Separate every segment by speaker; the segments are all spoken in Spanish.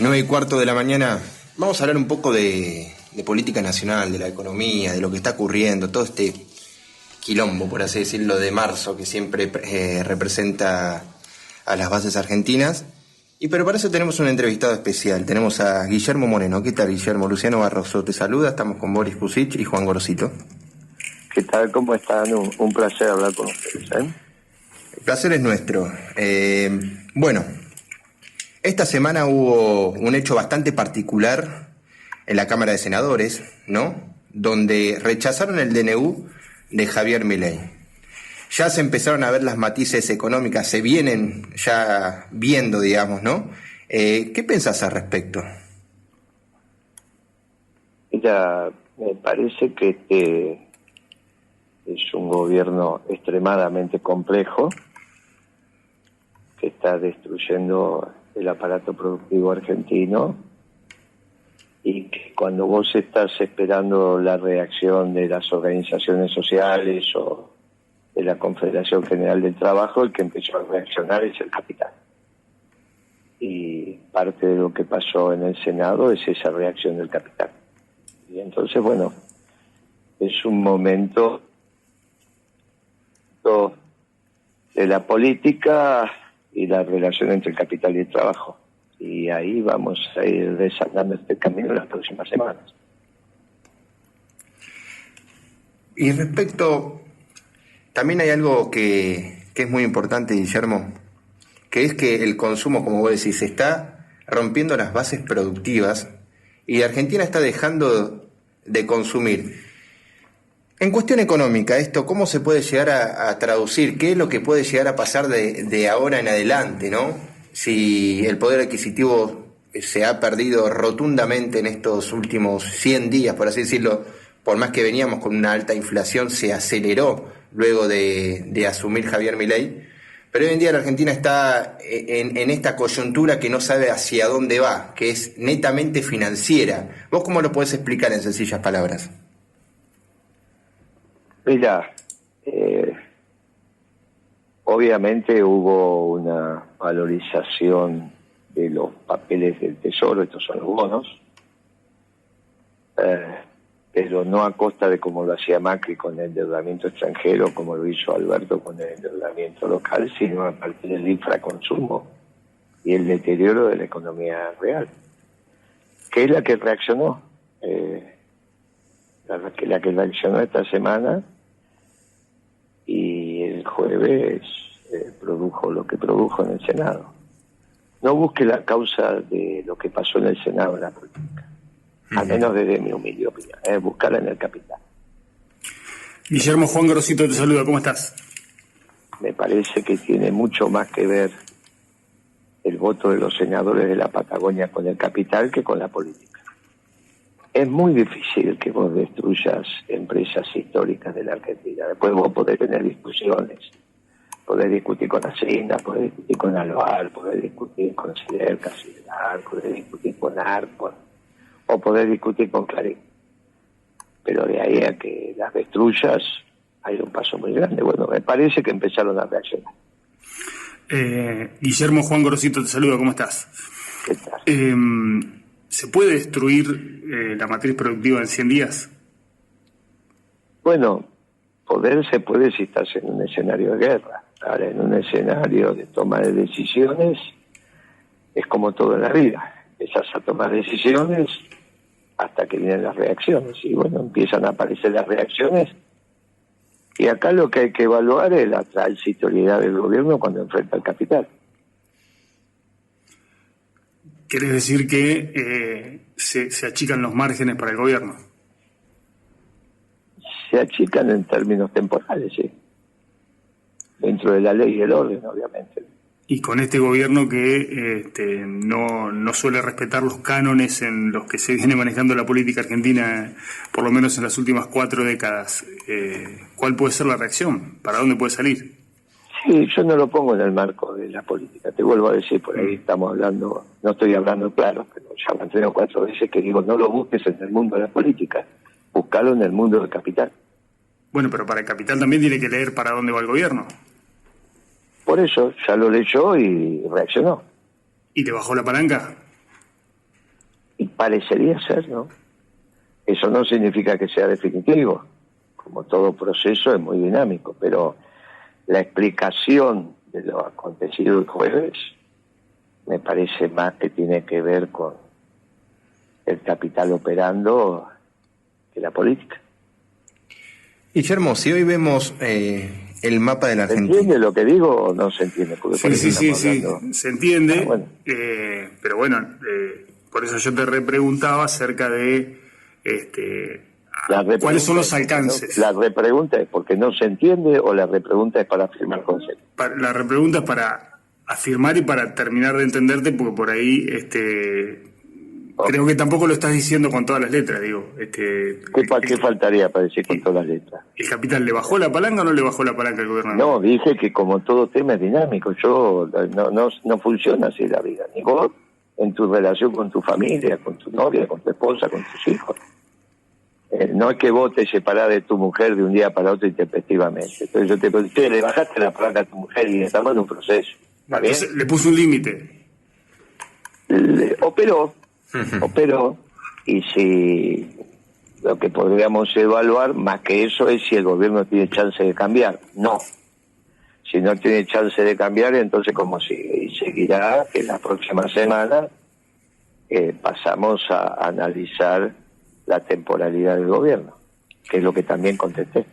Speaker 1: 9:15 de la mañana. Vamos a hablar un poco de política nacional, de la economía, de lo que está ocurriendo, todo este quilombo, por así decirlo, de marzo, que siempre representa a las bases argentinas. Pero para eso tenemos un entrevistado especial. Tenemos a Guillermo Moreno. ¿Qué tal, Guillermo? Luciano Barroso te saluda. Estamos con Boris Kuzic y Juan Gorosito.
Speaker 2: ¿Qué tal? ¿Cómo están? Un placer hablar con ustedes, ¿eh?
Speaker 1: El placer es nuestro. Bueno, esta semana hubo un hecho bastante particular en la Cámara de Senadores, ¿no? Donde rechazaron el DNU de Javier Milei. Ya se empezaron a ver las matices económicas, se vienen ya viendo, digamos, ¿no? ¿Qué pensás al respecto?
Speaker 2: Mira, me parece que este es un gobierno extremadamente complejo que está destruyendo el aparato productivo argentino y que cuando vos estás esperando la reacción de las organizaciones sociales o de la Confederación General del Trabajo, el que empezó a reaccionar es el capital. Y parte de lo que pasó en el Senado es esa reacción del capital. Y entonces, bueno, es un momento de la política y la relación entre el capital y el trabajo. Y ahí vamos a ir desandando este camino en las próximas semanas.
Speaker 1: Y respecto, también hay algo que es muy importante, Guillermo, que es que el consumo, como vos decís, se está rompiendo las bases productivas y Argentina está dejando de consumir. En cuestión económica, esto, ¿cómo se puede llegar a traducir? ¿Qué es lo que puede llegar a pasar de ahora en adelante, ¿no? Si el poder adquisitivo se ha perdido rotundamente en estos últimos 100 días, por así decirlo, por más que veníamos con una alta inflación, se aceleró luego de asumir Javier Milei. Pero hoy en día la Argentina está en esta coyuntura que no sabe hacia dónde va, que es netamente financiera. ¿Vos cómo lo podés explicar en sencillas palabras?
Speaker 2: Mira, obviamente hubo una valorización de los papeles del Tesoro, estos son los bonos, pero no a costa de como lo hacía Macri con el endeudamiento extranjero, como lo hizo Alberto con el endeudamiento local, sino a partir del infraconsumo y el deterioro de la economía real, que es la que reaccionó, la que reaccionó esta semana, y el jueves produjo lo que produjo en el Senado. No busque la causa de lo que pasó en el Senado en la política, al menos desde mi humilde opinión, buscarla en el capital.
Speaker 3: Guillermo, Juan Gorosito te saluda, ¿cómo estás?
Speaker 2: Me parece que tiene mucho más que ver el voto de los senadores de la Patagonia con el capital que con la política. Es muy difícil que vos destruyas empresas históricas de la Argentina. Después vos podés tener discusiones, podés discutir con Hacienda, podés discutir con Alvar, podés discutir con Siderca, podés discutir con Arco, o podés discutir con Clarín. Pero de ahí a que las destruyas hay un paso muy grande. Bueno, me parece que empezaron a reaccionar.
Speaker 3: Guillermo, Juan Gorosito te saluda, ¿cómo estás?
Speaker 2: ¿Qué tal?
Speaker 3: ¿Se puede destruir la matriz productiva en 100 días?
Speaker 2: Bueno, poder se puede si estás en un escenario de guerra. Ahora, en un escenario de toma de decisiones, es como todo en la vida. Empiezas a tomar decisiones hasta que vienen las reacciones. Y bueno, empiezan a aparecer las reacciones. Y acá lo que hay que evaluar es la transitoriedad del gobierno cuando enfrenta al capital.
Speaker 3: ¿Querés decir que se achican los márgenes para el gobierno?
Speaker 2: Se achican en términos temporales, sí. Dentro de la ley y el orden, obviamente.
Speaker 3: Y con este gobierno que no suele respetar los cánones en los que se viene manejando la política argentina, por lo menos en las últimas 4 décadas, ¿cuál puede ser la reacción? ¿Para dónde puede salir?
Speaker 2: Sí, yo no lo pongo en el marco de la política. Te vuelvo a decir, por ahí estamos hablando, no estoy hablando claro, pero ya van 3 o 4 veces que digo, no lo busques en el mundo de la política, buscalo en el mundo del capital.
Speaker 3: Bueno, pero para el capital también tiene que leer para dónde va el gobierno.
Speaker 2: Por eso, ya lo leyó y reaccionó.
Speaker 3: ¿Y te bajó la palanca?
Speaker 2: Parecería ser, ¿no? Eso no significa que sea definitivo. Como todo proceso es muy dinámico, pero la explicación de lo acontecido el jueves me parece más que tiene que ver con el capital operando que la política.
Speaker 1: Guillermo, si hoy vemos el mapa de la
Speaker 2: ¿Se
Speaker 1: Argentina...
Speaker 2: entiende lo que digo o no se entiende? Porque
Speaker 3: Sí, se entiende,
Speaker 2: bueno.
Speaker 3: Pero bueno, por eso yo te repreguntaba acerca de cuáles son los alcances.
Speaker 2: La repregunta es porque no se entiende o la repregunta es para afirmar conceptos.
Speaker 3: La repregunta es para afirmar y para terminar de entenderte, porque por ahí creo que tampoco lo estás diciendo con todas las letras, digo.
Speaker 2: ¿Qué faltaría para decir con todas las letras?
Speaker 3: ¿El capital le bajó la palanca o no le bajó la palanca al gobernador?
Speaker 2: No, dije que como todo tema es dinámico, no funciona así la vida, ni vos en tu relación con tu familia, con tu novia, con tu esposa, con tus hijos. No es que vos te separás de tu mujer de un día para otro intempestivamente. Entonces yo te digo, le bajaste la palanca a tu mujer y estamos en un proceso.
Speaker 3: Entonces, le puso un límite.
Speaker 2: Operó, y si lo que podríamos evaluar más que eso es si el gobierno tiene chance de cambiar. No. Si no tiene chance de cambiar, entonces como sigue, y seguirá que la próxima semana pasamos a analizar la temporalidad del gobierno, que es lo que también contesté.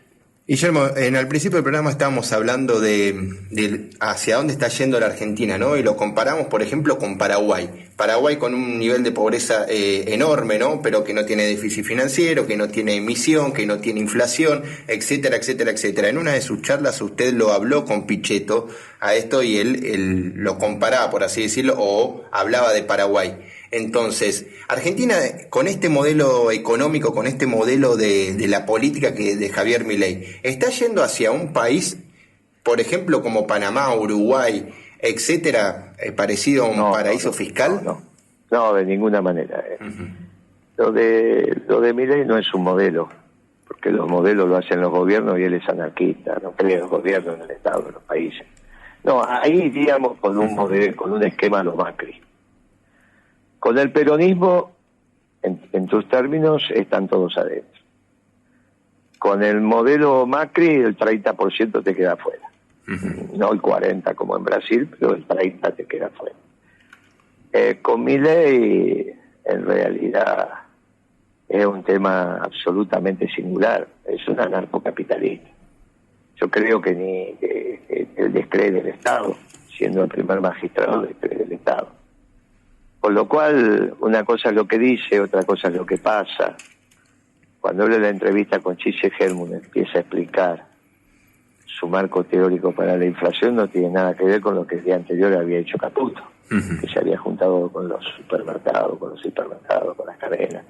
Speaker 1: Guillermo, al principio del programa estábamos hablando de hacia dónde está yendo la Argentina, ¿no? Y lo comparamos, por ejemplo, con Paraguay. Paraguay con un nivel de pobreza enorme, ¿no? Pero que no tiene déficit financiero, que no tiene emisión, que no tiene inflación, etcétera, etcétera, etcétera. En una de sus charlas usted lo habló con Pichetto a esto y él lo comparaba, por así decirlo, o hablaba de Paraguay. Entonces, Argentina, con este modelo económico, con este modelo de la política de Javier Milei, ¿está yendo hacia un país, por ejemplo, como Panamá, Uruguay, etcétera, parecido a un paraíso fiscal?
Speaker 2: No, de ninguna manera. Lo de Milei no es un modelo, porque los modelos lo hacen los gobiernos y él es anarquista, no cree en los gobiernos, en el Estado, en los países. No, ahí iríamos con un modelo, con un esquema a los Macri. Con el peronismo, en tus términos, están todos adentro. Con el modelo Macri, el 30% te queda fuera. No el 40% como en Brasil, pero el 30% te queda fuera. Con Milei, en realidad, es un tema absolutamente singular. Es un anarcocapitalista. Yo creo que él descree del Estado, siendo el primer magistrado, descree del Estado. Con lo cual, una cosa es lo que dice, otra cosa es lo que pasa. Cuando habla de la entrevista con Chise Hermund, empieza a explicar su marco teórico para la inflación, no tiene nada que ver con lo que el día anterior había hecho Caputo, que se había juntado con los supermercados, con los hipermercados, con las cadenas.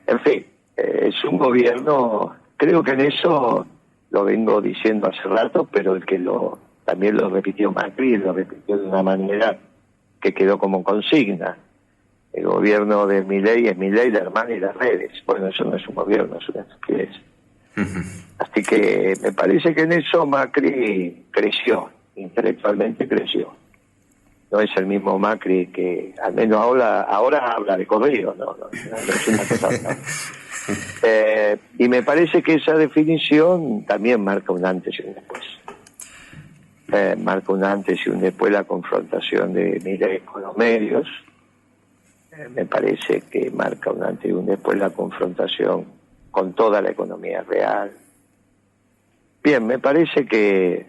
Speaker 2: En fin, es un gobierno, creo que en eso lo vengo diciendo hace rato, pero el que también lo repitió Macri, lo repitió de una manera que quedó como consigna. El gobierno de Milei es Milei, la hermana y las redes. Bueno, eso no es un gobierno, es una estupidez. Así que me parece que en eso Macri creció, intelectualmente creció. No es el mismo Macri que, al menos ahora habla de corrido, no es una cosa. Y me parece que esa definición también marca un antes y un después. Marca un antes y un después la confrontación de Milei con los medios. Me parece que marca un antes y un después la confrontación con toda la economía real. Bien, me parece que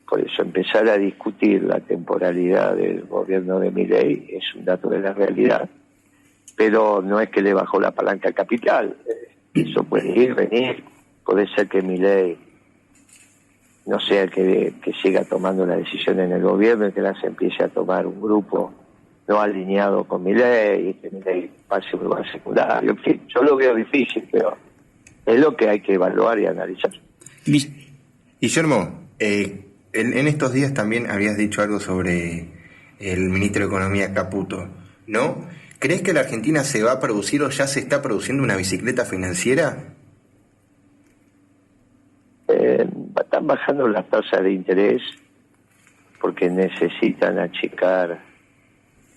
Speaker 2: por eso empezar a discutir la temporalidad del gobierno de Milei es un dato de la realidad, pero no es que le bajó la palanca al capital. Eso puede ir, venir, puede ser que Milei no sea el que siga tomando las decisiones en el gobierno y que las empiece a tomar un grupo no alineado con Milei y que Milei pase un lugar secundario. En fin, yo lo veo difícil, pero es lo que hay que evaluar y analizar.
Speaker 1: Guillermo, en estos días también habías dicho algo sobre el ministro de Economía Caputo, ¿no? ¿Crees que la Argentina se va a producir o ya se está produciendo una bicicleta financiera?
Speaker 2: Están bajando las tasas de interés porque necesitan achicar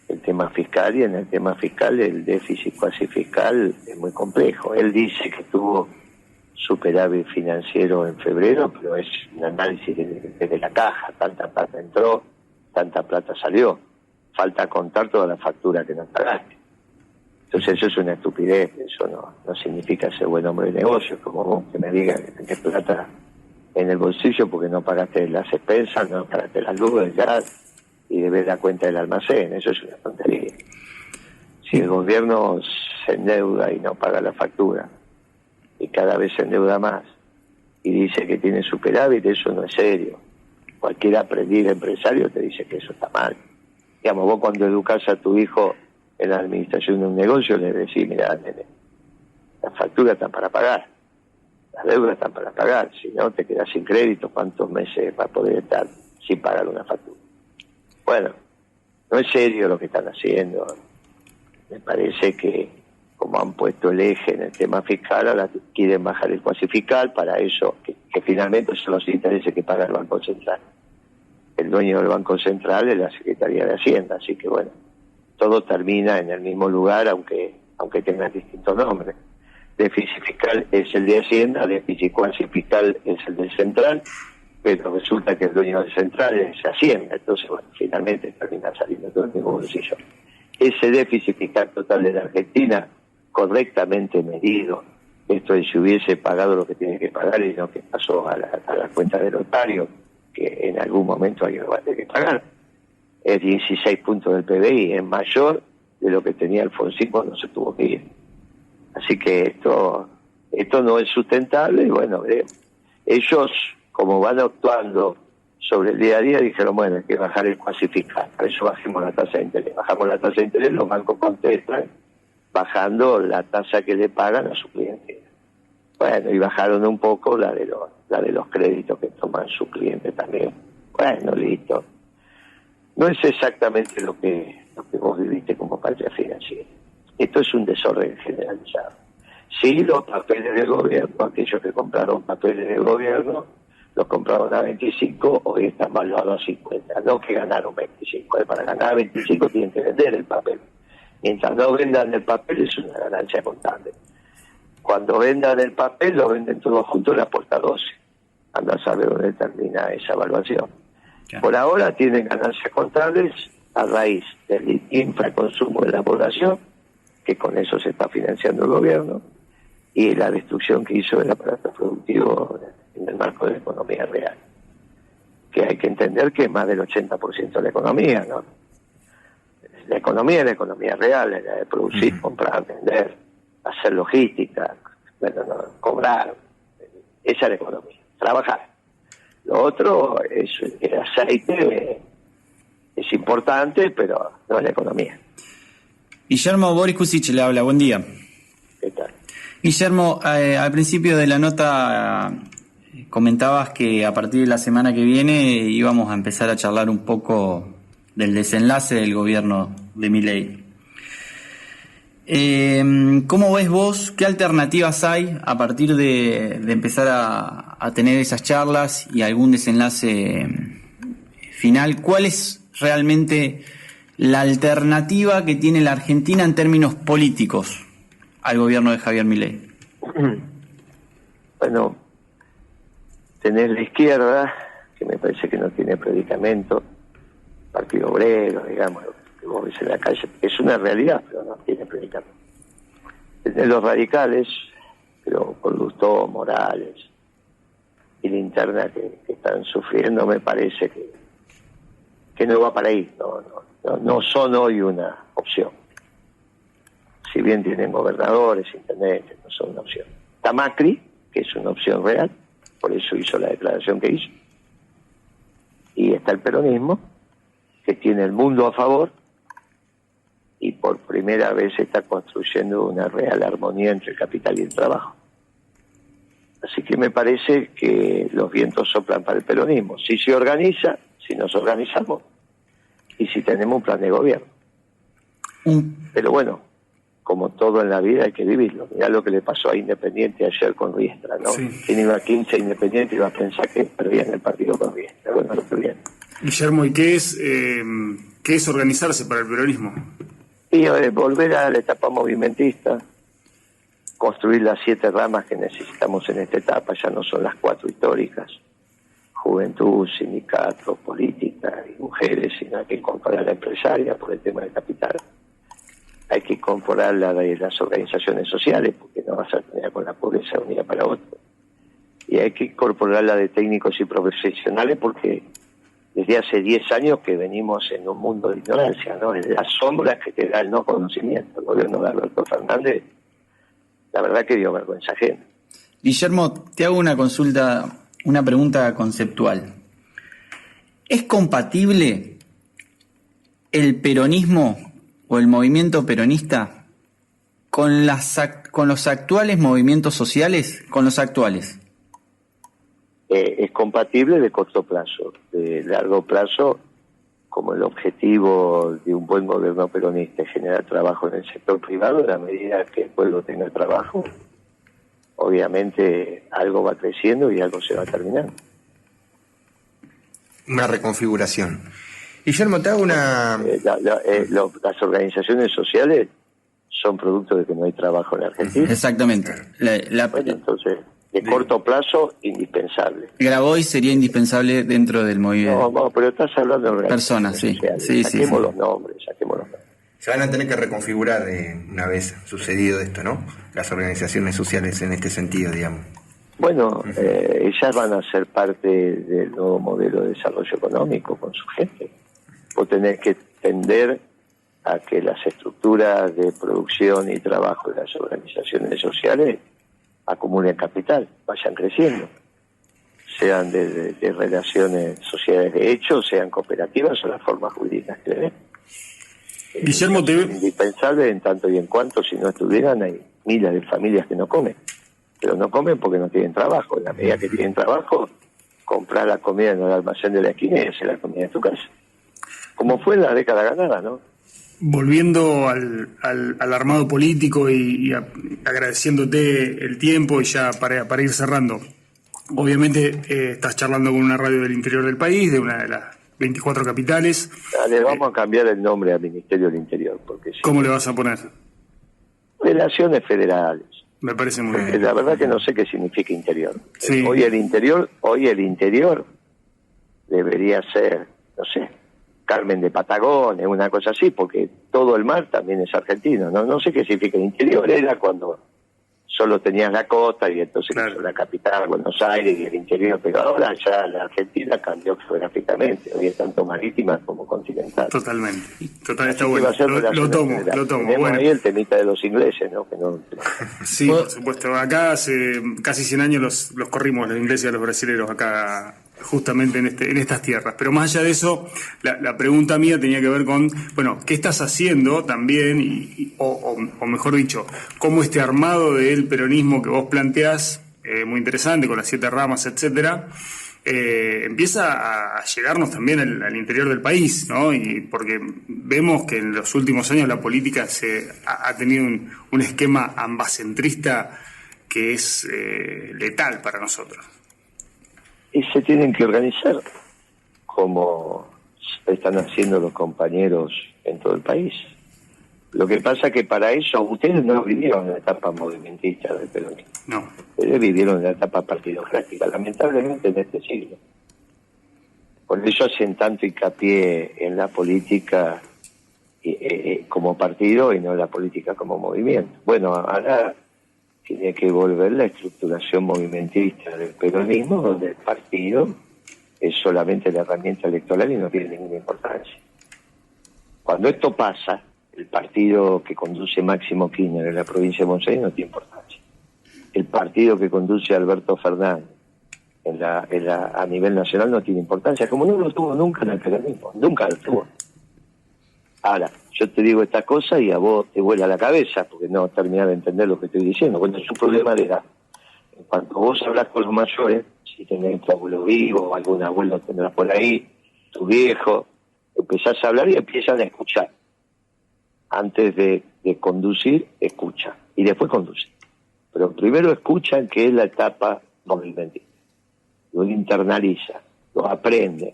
Speaker 2: el tema fiscal, y en el tema fiscal el déficit cuasi fiscal es muy complejo. Él dice que tuvo superávit financiero en febrero, pero es un análisis desde la caja, tanta plata entró, tanta plata salió, falta contar toda la factura que no pagaste. Entonces eso es una estupidez, eso no significa ser buen hombre de negocios, como vos que me digas que tenés plata en el bolsillo porque no pagaste las expensas, no pagaste la luz, el gas, y debes dar cuenta del almacén. Eso es una tontería. Si el gobierno se endeuda y no paga la factura, y cada vez se endeuda más, y dice que tiene superávit, eso no es serio. Cualquier aprendiz empresario te dice que eso está mal. Digamos, vos cuando educás a tu hijo en la administración de un negocio, le decís, mira, nene, las facturas están para pagar, las deudas están para pagar, si no te quedas sin crédito, ¿cuántos meses va a poder estar sin pagar una factura? Bueno, no es serio lo que están haciendo. Me parece que, como han puesto el eje en el tema fiscal, ahora quieren bajar el cuasi fiscal para eso, que finalmente son los intereses que paga el Banco Central. El dueño del Banco Central es la Secretaría de Hacienda, así que bueno, todo termina en el mismo lugar, aunque tengan distintos nombres. Déficit fiscal es el de Hacienda, déficit cuasi fiscal es el del Central, pero resulta que el dueño del Central es Hacienda, entonces bueno, finalmente termina saliendo todo el mismo bolsillo. Ese déficit fiscal total de la Argentina, correctamente medido, esto es si hubiese pagado lo que tiene que pagar y no que pasó a la cuenta del notario, que en algún momento alguien lo va a tener que pagar, es 16 puntos del PBI, es mayor de lo que tenía Alfonsín cuando se tuvo que ir. Así que esto no es sustentable y bueno, veremos. Ellos, como van actuando sobre el día a día, dijeron, bueno, hay que bajar el cuasi fiscal, por eso bajemos la tasa de interés. Bajamos la tasa de interés, los bancos contestan, bajando la tasa que le pagan a su cliente. Bueno, y bajaron un poco la de los créditos que toman sus clientes también. Bueno, listo. No es exactamente lo que vos viviste como patria financiera. Esto es un desorden generalizado. Sí, los papeles del gobierno, aquellos que compraron papeles del gobierno, los compraron a 25, hoy están valuados a 50. No que ganaron 25. Para ganar 25 tienen que vender el papel. Mientras no vendan el papel es una ganancia contable. Cuando vendan el papel, lo venden todos juntos en la puerta 12. Anda a saber dónde termina esa evaluación. Ya. Por ahora tienen ganancias contables a raíz del infraconsumo de la población, que con eso se está financiando el gobierno, y la destrucción que hizo el aparato productivo en el marco de la economía real. Que hay que entender que es más del 80% de la economía, ¿no? La economía es la economía real, es la de producir, comprar, vender, hacer logística, bueno, no, cobrar. Esa es la economía, trabajar. Lo otro es el aceite, es importante, pero no es la economía.
Speaker 4: Guillermo, Boris Kusic le habla, buen día.
Speaker 2: ¿Qué tal?
Speaker 4: Guillermo, al principio de la nota comentabas que a partir de la semana que viene íbamos a empezar a charlar un poco del desenlace del gobierno de Milei. ¿Cómo ves vos? ¿Qué alternativas hay a partir de empezar a tener esas charlas y algún desenlace final? ¿Cuál es realmente la alternativa que tiene la Argentina en términos políticos al gobierno de Javier Milei?
Speaker 2: Bueno, tenés la izquierda, que me parece que no tiene predicamento, Partido Obrero, digamos, lo que vos ves en la calle, es una realidad, pero no tiene predicamento. Tenés los radicales, pero con Lustó, Morales y la interna que están sufriendo, me parece que no va para ahí, no son hoy una opción. Si bien tienen gobernadores, intendentes, no son una opción. Está Macri, que es una opción real, por eso hizo la declaración que hizo. Y está el peronismo, que tiene el mundo a favor, y por primera vez está construyendo una real armonía entre el capital y el trabajo. Así que me parece que los vientos soplan para el peronismo. Si se organiza, si nos organizamos, y si tenemos un plan de gobierno. Pero bueno, como todo en la vida hay que vivirlo. Mirá lo que le pasó a Independiente ayer con Riestra, ¿no? Sí. Quien iba a 15 Independiente iba a pensar que perdían el partido con Riestra. Bueno, lo perdían.
Speaker 3: Guillermo, ¿y qué ¿Qué es organizarse para el peronismo?
Speaker 2: Y volver a la etapa movimentista, construir las 7 ramas que necesitamos en esta etapa, ya no son las 4 históricas, juventud, sindicatos, política y mujeres, sino hay que incorporar la empresaria por el tema del capital. Hay que incorporar la de las organizaciones sociales, porque no vas a tener con la pobreza de un día para otro. Y hay que incorporar la de técnicos y profesionales, porque desde hace 10 años que venimos en un mundo de ignorancia, ¿no? En las sombras que te da el no conocimiento. El gobierno de Alberto Fernández, la verdad que dio vergüenza ajena.
Speaker 4: Guillermo, te hago una pregunta conceptual. ¿Es compatible el peronismo o el movimiento peronista con los actuales movimientos sociales? Con los actuales.
Speaker 2: Es compatible de corto plazo. De largo plazo, como el objetivo de un buen gobierno peronista es generar trabajo en el sector privado, en la medida que el pueblo tenga trabajo, obviamente algo va creciendo y algo se va terminando.
Speaker 1: Una reconfiguración. Guillermo, te hago una...
Speaker 2: Las organizaciones sociales son producto de que no hay trabajo en Argentina.
Speaker 4: Exactamente.
Speaker 2: Bueno, entonces, de corto plazo, indispensable.
Speaker 4: Grabois sería indispensable dentro del movimiento.
Speaker 2: No, pero estás hablando de
Speaker 4: personas, sí.
Speaker 2: Saquemos los nombres.
Speaker 1: Se van a tener que reconfigurar una vez sucedido esto, ¿no? Las organizaciones sociales en este sentido, digamos.
Speaker 2: Bueno, ellas van a ser parte del nuevo modelo de desarrollo económico con su gente. Vos tenés que tender a que las estructuras de producción y trabajo de las organizaciones sociales acumulen capital, vayan creciendo, sean de relaciones sociales de hecho, sean cooperativas o las formas jurídicas que le den.
Speaker 3: Guillermo,
Speaker 2: es indispensable en tanto y en cuanto, si no estuvieran, hay miles de familias que no comen, pero no comen porque no tienen trabajo. En la medida que tienen trabajo, comprar la comida en el almacén de la esquina y hacer la comida en tu casa, como fue en la década ganada, ¿no?
Speaker 3: Volviendo al armado político y agradeciéndote el tiempo y ya para ir cerrando, obviamente estás charlando con una radio del interior del país, de una de las 24 capitales.
Speaker 2: Dale, vamos a cambiar el nombre al Ministerio del Interior, porque
Speaker 3: ¿Cómo le vas a poner?
Speaker 2: Relaciones Federales.
Speaker 3: Me parece muy
Speaker 2: Porque
Speaker 3: bien.
Speaker 2: la verdad que no sé qué significa interior.
Speaker 3: Sí.
Speaker 2: Hoy el interior debería ser, no sé, Carmen de Patagones, una cosa así, porque todo el mar también es argentino. No sé qué significa interior, era cuando solo tenías la costa y entonces claro, la capital, Buenos Aires y el interior, pero ahora ya la Argentina cambió geográficamente, hoy es tanto marítima como continental.
Speaker 3: Totalmente, está bueno, lo tomo.
Speaker 2: Tenemos bueno, ahí el temita de los ingleses, ¿no? Que no...
Speaker 3: Sí, por supuesto, acá hace casi 100 años los corrimos, los ingleses y los brasileños acá justamente en estas tierras. Pero más allá de eso, la pregunta mía tenía que ver con, bueno, ¿qué estás haciendo también? O mejor dicho, ¿cómo este armado del peronismo que vos planteás, muy interesante, con las 7 ramas, etcétera, empieza a llegarnos también al interior del país, ¿no? Y porque vemos que en los últimos años la política ha tenido un esquema ambacentrista que es letal para nosotros.
Speaker 2: Y se tienen que organizar como están haciendo los compañeros en todo el país. Lo que pasa que para eso ustedes no vivieron la etapa movimentista del peronismo.
Speaker 3: No.
Speaker 2: Ustedes vivieron la etapa partidocrática, lamentablemente en este siglo. Por eso hacen tanto hincapié en la política como partido y no en la política como movimiento. Bueno, ahora tiene que volver la estructuración movimentista del peronismo, donde el partido es solamente la herramienta electoral y no tiene ninguna importancia. Cuando esto pasa, el partido que conduce Máximo Kirchner en la provincia de Buenos Aires no tiene importancia. El partido que conduce Alberto Fernández a nivel nacional no tiene importancia, como no lo tuvo nunca en el peronismo, nunca lo tuvo. Ahora, yo te digo esta cosa y a vos te vuela la cabeza porque no terminás de entender lo que estoy diciendo. Cuando es un problema de edad. En cuanto vos hablas con los mayores, si tenés tu abuelo vivo o algún abuelo tendrás por ahí, tu viejo, empezás a hablar y empiezan a escuchar. Antes de conducir, escucha. Y después conduce. Pero primero escuchan, que es la etapa movimentista. Lo internaliza, lo aprende.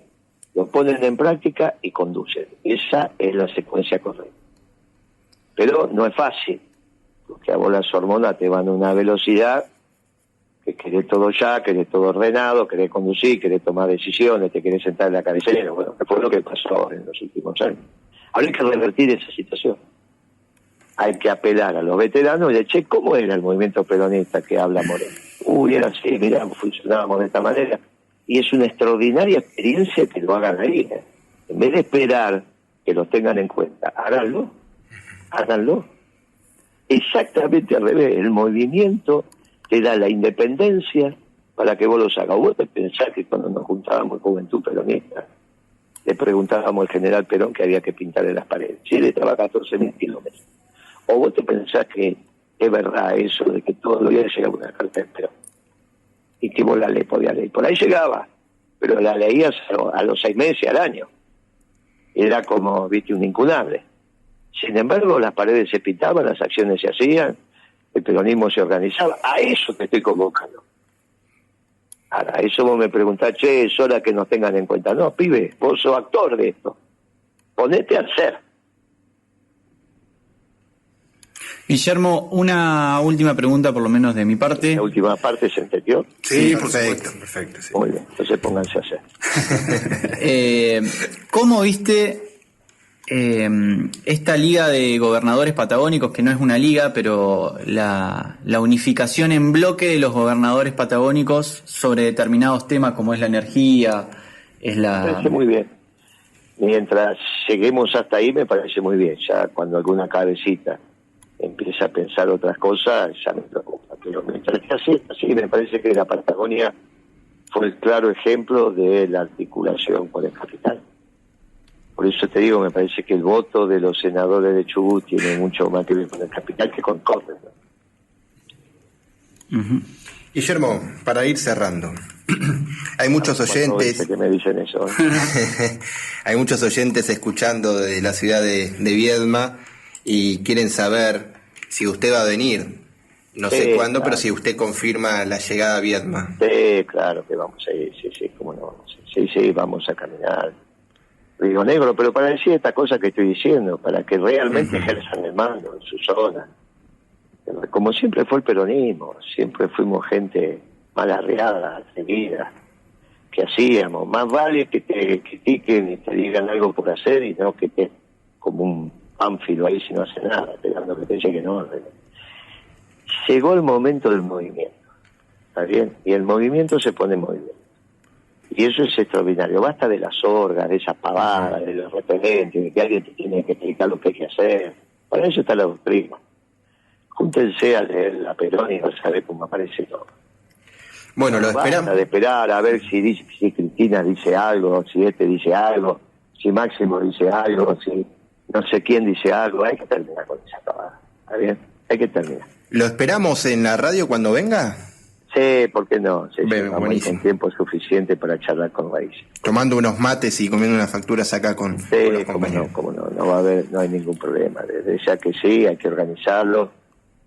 Speaker 2: lo ponen en práctica y conducen. Esa es la secuencia correcta. Pero no es fácil, porque a vos las hormonas te van a una velocidad que querés todo ya, querés todo ordenado, querés conducir, querés tomar decisiones, te querés sentar en la cabecera. Bueno, que fue lo que pasó en los últimos años. Ahora hay que revertir esa situación. Hay que apelar a los veteranos y decir, ¿cómo era el movimiento peronista que habla Moreno? Era así, mirá, funcionábamos de esta manera. Y es una extraordinaria experiencia que lo hagan ahí. En vez de esperar que los tengan en cuenta, háganlo. Exactamente al revés. El movimiento te da la independencia para que vos los hagas. Vos te pensás que cuando nos juntábamos Juventud Peronista, le preguntábamos al general Perón que había que pintar en las paredes. Si él estaba a 14.000 kilómetros. O vos te pensás que es verdad eso de que todos los días llegaba una carta de Perón. Y que vos la ley podía leer. Por ahí llegaba, pero la leías a los 6 meses, al año. Era como, viste, un incunable. Sin embargo, las paredes se pintaban, las acciones se hacían, el peronismo se organizaba. A eso te estoy convocando. Ahora, eso vos me preguntás, che, es hora que nos tengan en cuenta. No, pibe, vos sos actor de esto. Ponete a hacer.
Speaker 4: Guillermo, una última pregunta, por lo menos de mi parte.
Speaker 2: La última parte se entendió.
Speaker 3: Sí,
Speaker 1: perfecto. Sí.
Speaker 2: Muy bien, entonces pónganse a hacer.
Speaker 4: ¿Cómo viste esta liga de gobernadores patagónicos, que no es una liga, pero la unificación en bloque de los gobernadores patagónicos sobre determinados temas como es la energía, es la...
Speaker 2: Me parece muy bien. Mientras lleguemos hasta ahí me parece muy bien. Ya cuando alguna cabecita empieza a pensar otras cosas, ya me preocupa. Pero mientras que así me parece que la Patagonia fue el claro ejemplo de la articulación con el capital. Por eso te digo, me parece que el voto de los senadores de Chubut tiene mucho más que ver con el capital que con Cortes, ¿no?
Speaker 1: Uh-huh. Guillermo, para ir cerrando, hay muchos oyentes
Speaker 2: que me dicen eso, ¿eh?
Speaker 1: Hay muchos oyentes escuchando de la ciudad de Viedma y quieren saber si usted va a venir, no sé cuándo, claro. Pero si usted confirma la llegada a Viedma.
Speaker 2: Sí, claro que vamos a ir, sí, cómo no vamos a ir. Sí, vamos a caminar Río Negro, pero para decir esta cosa que estoy diciendo, para que realmente ejerzan el mando en su zona. Como siempre fue el peronismo, siempre fuimos gente mal arreada, atrevida, que hacíamos. Más vale que te critiquen y te digan algo por hacer y no que te como un pánfilo ahí si no hace nada, esperando que te lleguen órdenes. Llegó el momento del movimiento, ¿está bien? Y el movimiento se pone en movimiento. Y eso es extraordinario. Basta de las orgas, de esas pavadas, de los repelentes, de que alguien te tiene que explicar lo que hay que hacer. Para eso está la doctrina. Júntense a leer la Perón y vas a ver cómo aparece todo.
Speaker 1: Bueno, lo esperamos.
Speaker 2: Basta de esperar a ver si Cristina dice algo, si dice algo, si Máximo dice algo, si no sé quién dice algo. Hay que terminar con esa pavada. ¿Está bien? Hay que terminar.
Speaker 1: ¿Lo esperamos en la radio cuando venga?
Speaker 2: Sí, ¿por qué no? Sí,
Speaker 1: vamos
Speaker 2: con tiempo suficiente para charlar con Raíz.
Speaker 1: Tomando unos mates y comiendo unas facturas acá con
Speaker 2: los compañeros. Cómo no va a haber, no hay ningún problema. Desde ya que sí, hay que organizarlo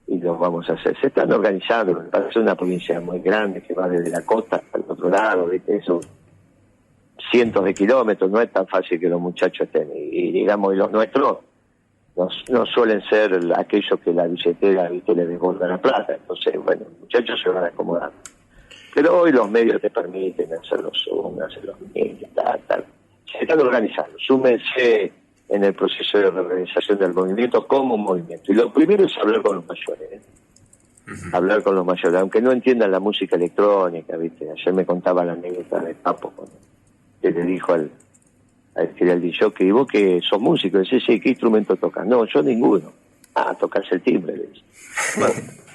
Speaker 2: y lo vamos a hacer. Se están organizando, me parece una provincia muy grande que va desde la costa hasta el otro lado, ¿viste? Eso, cientos de kilómetros, no es tan fácil que los muchachos estén. Y digamos, y los nuestros no suelen ser aquellos que la billetera, ¿viste?, le desborda la plata. Entonces, bueno, los muchachos se van a acomodar. Pero hoy los medios te permiten hacer los Zoom, hacer los meetings, tal. Se están organizando. Súmense en el proceso de reorganización del movimiento como un movimiento. Y lo primero es hablar con los mayores, ¿eh? Hablar con los mayores, aunque no entiendan la música electrónica, ¿viste? Ayer me contaba la anécdota de Papo, que le dijo al que era el DJ, y vos que sos músico, decís, sí, ¿qué instrumento tocas? No, yo ninguno. Tocas el timbre, le dice. Bueno,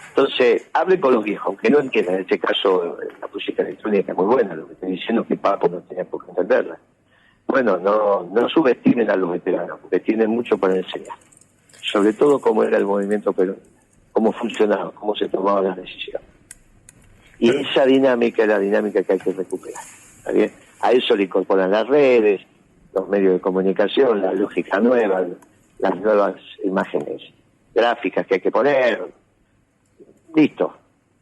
Speaker 2: entonces, hable con los viejos, aunque no entiendan, en este caso la música electrónica es muy buena, lo que estoy diciendo es que Papo no tenía por qué entenderla. Bueno, no subestimen a los veteranos, porque tienen mucho para enseñar. Sobre todo cómo era el movimiento peronista, cómo funcionaba, cómo se tomaban las decisiones. Y esa dinámica es la dinámica que hay que recuperar. ¿Está bien? A eso le incorporan las redes, los medios de comunicación, la lógica nueva, las nuevas imágenes gráficas que hay que poner. Listo.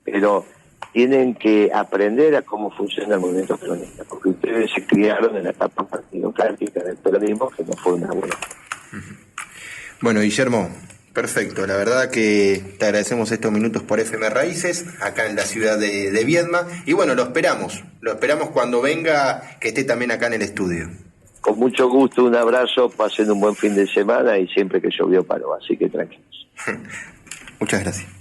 Speaker 2: Pero tienen que aprender a cómo funciona el movimiento peronista, porque ustedes se criaron en la etapa partidocrática del peronismo, que no fue una buena.
Speaker 1: Bueno, Guillermo, perfecto. La verdad que te agradecemos estos minutos por FM Raíces, acá en la ciudad de Viedma. Y bueno, lo esperamos cuando venga, que esté también acá en el estudio.
Speaker 2: Con mucho gusto, un abrazo, pasen un buen fin de semana y siempre que llovió paró, así que tranquilos.
Speaker 1: Muchas gracias.